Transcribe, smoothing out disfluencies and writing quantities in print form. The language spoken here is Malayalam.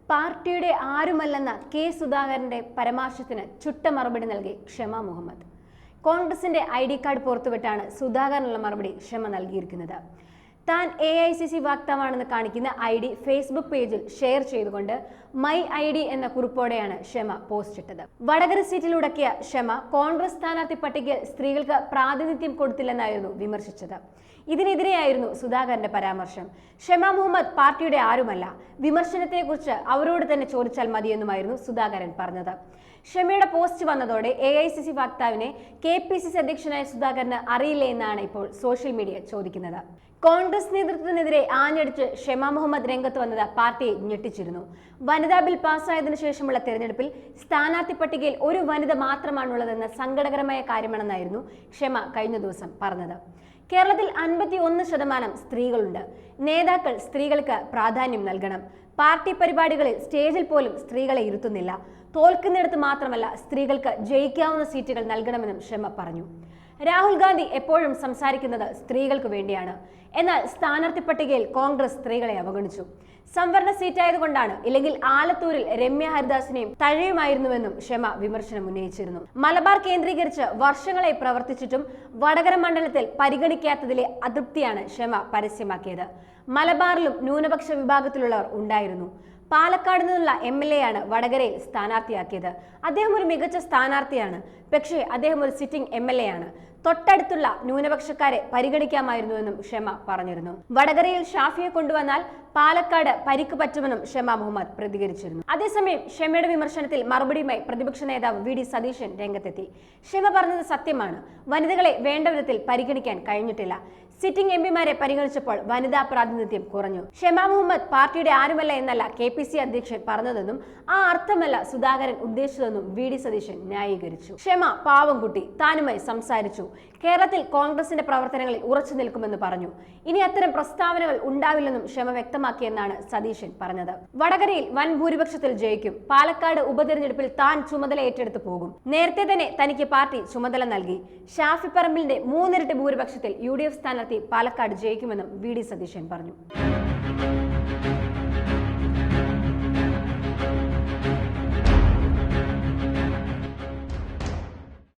പാർട്ടിയുടെ ആരുമല്ലെന്ന കെ സുധാകരന്റെ പരാമർശത്തിന് ചുട്ട മറുപടി നൽകി ക്ഷമ മുഹമ്മദ്. കോൺഗ്രസിന്റെ ID കാർഡ് പുറത്തുവിട്ടാണ് സുധാകരനുള്ള മറുപടി ക്ഷമ നൽകിയിരിക്കുന്നത്. താൻ AICC വാക്താവാണെന്ന് കാണിക്കുന്ന ID ഫേസ്ബുക്ക് പേജിൽ ഷെയർ ചെയ്തുകൊണ്ട് മൈ ID എന്ന കുറിപ്പോടെയാണ് ക്ഷമ പോസ്റ്റ് ഇട്ടത്. വടകര സീറ്റിൽ ഉടക്കിയ ക്ഷമ കോൺഗ്രസ് സ്ഥാനാർത്ഥി പട്ടികയിൽ സ്ത്രീകൾക്ക് പ്രാതിനിധ്യം കൊടുത്തില്ലെന്നായിരുന്നു വിമർശിച്ചത്. ഇതിനെതിരെയായിരുന്നു സുധാകരന്റെ പരാമർശം. ക്ഷമ മുഹമ്മദ് പാർട്ടിയുടെ ആരുമല്ല, വിമർശനത്തെക്കുറിച്ച് അവരോട് തന്നെ ചോദിച്ചാൽ മതിയെന്നുമായിരുന്നു സുധാകരൻ പറഞ്ഞത്. ക്ഷമയുടെ പോസ്റ്റ് വന്നതോടെ AICC വാക്താവിനെ KPCC അധ്യക്ഷനായ സുധാകരന് അറിയില്ലേ എന്നാണ് ഇപ്പോൾ സോഷ്യൽ മീഡിയ ചോദിക്കുന്നത്. കോൺഗ്രസ് നേതൃത്വത്തിനെതിരെ ആഞ്ഞടിച്ച് ക്ഷമ മുഹമ്മദ് രംഗത്ത് വന്നത് പാർട്ടിയെ ഞെട്ടിച്ചിരുന്നു. വനിതാ ബിൽ പാസ്സായതിനു ശേഷമുള്ള തെരഞ്ഞെടുപ്പിൽ സ്ഥാനാർത്ഥി പട്ടികയിൽ ഒരു വനിത മാത്രമാണുള്ളതെന്ന സങ്കടകരമായ കാര്യമാണെന്നായിരുന്നു ക്ഷമ കഴിഞ്ഞ ദിവസം പറഞ്ഞത്. കേരളത്തിൽ 51% സ്ത്രീകളുണ്ട്. നേതാക്കൾ സ്ത്രീകൾക്ക് പ്രാധാന്യം നൽകണം. പാർട്ടി പരിപാടികളിൽ സ്റ്റേജിൽ പോലും സ്ത്രീകളെ ഇരുത്തുന്നില്ല. തോൽക്കുന്നിടത്ത് മാത്രമല്ല, സ്ത്രീകൾക്ക് ജയിക്കാവുന്ന സീറ്റുകൾ നൽകണമെന്നും ക്ഷമ പറഞ്ഞു. രാഹുൽ ഗാന്ധി എപ്പോഴും സംസാരിക്കുന്നത് സ്ത്രീകൾക്ക് വേണ്ടിയാണ്. എന്നാൽ സ്ഥാനാർത്ഥി പട്ടികയിൽ കോൺഗ്രസ് സ്ത്രീകളെ അവഗണിച്ചു. സംവരണ സീറ്റായതുകൊണ്ടാണ്, ഇല്ലെങ്കിൽ ആലത്തൂരിൽ രമ്യ ഹരിദാസിനെയും തഴയുമായിരുന്നുവെന്നും ക്ഷമ വിമർശനം ഉന്നയിച്ചിരുന്നു. മലബാർ കേന്ദ്രീകരിച്ച് വർഷങ്ങളായി പ്രവർത്തിച്ചിട്ടും വടകര മണ്ഡലത്തിൽ പരിഗണിക്കാത്തതിലെ അതൃപ്തിയാണ് ക്ഷമ പരസ്യമാക്കിയത്. മലബാറിലും ന്യൂനപക്ഷ വിഭാഗത്തിലുള്ളവർ ഉണ്ടായിരുന്നു. പാലക്കാട് നിന്നുള്ള MLA ആണ് വടകരയിൽ സ്ഥാനാർത്ഥിയാക്കിയത്. അദ്ദേഹം ഒരു മികച്ച സ്ഥാനാർത്ഥിയാണ്. പക്ഷേ അദ്ദേഹം ഒരു സിറ്റിംഗ് MLA ആണ്. തൊട്ടടുത്തുള്ള ന്യൂനപക്ഷക്കാരെ പരിഗണിക്കാമായിരുന്നുവെന്നും ക്ഷമ പറഞ്ഞിരുന്നു. വടകരയിൽ ഷാഫിയെ കൊണ്ടുവന്നാൽ പാലക്കാട് പരിക്ക് പറ്റുമെന്നും ക്ഷമ മുഹമ്മദ് പ്രതികരിച്ചിരുന്നു. അതേസമയം ക്ഷമയുടെ വിമർശനത്തിൽ മറുപടിയുമായി പ്രതിപക്ഷ നേതാവ് VD സതീശൻ രംഗത്തെത്തി. ക്ഷമ പറഞ്ഞത് സത്യമാണ്. വനിതകളെ വേണ്ട വിധത്തിൽ പരിഗണിക്കാൻ കഴിഞ്ഞിട്ടില്ല. സിറ്റിംഗ് MPമാരെ പരിഗണിച്ചപ്പോൾ വനിതാ പ്രാതിനിധ്യം കുറഞ്ഞു. ക്ഷമ മുഹമ്മദ് പാർട്ടിയുടെ ആരുമല്ല എന്നല്ല KPCC അധ്യക്ഷൻ പറഞ്ഞതെന്നും ആ അർത്ഥമല്ല സുധാകരൻ ഉദ്ദേശിച്ചതെന്നും VD സതീശൻ ന്യായീകരിച്ചു. ക്ഷമ പാവം കുട്ടി, താനുമായി സംസാരിച്ചു. കേരളത്തിൽ കോൺഗ്രസിന്റെ പ്രവർത്തനങ്ങളിൽ ഉറച്ചു നിൽക്കുമെന്ന് പറഞ്ഞു. ഇനി അത്തരം പ്രസ്താവനകൾ ഉണ്ടാവില്ലെന്നും ക്ഷമ വ്യക്തമാക്കിയെന്നാണ് സതീശൻ പറഞ്ഞത്. വടകരയിൽ വൻ ഭൂരിപക്ഷത്തിൽ ജയിക്കും. പാലക്കാട് ഉപതെരഞ്ഞെടുപ്പിൽ താൻ ചുമതല ഏറ്റെടുത്ത് പോകും. നേരത്തെ തന്നെ തനിക്ക് പാർട്ടി ചുമതല നൽകി. ഷാഫി പറമ്പിലിന്റെ 3 ഇരട്ടി ഭൂരിപക്ഷത്തിൽ UDF സ്ഥാനാർത്ഥി പാലക്കാട് ജയിക്കുമെന്നും VD സതീശൻ പറഞ്ഞു.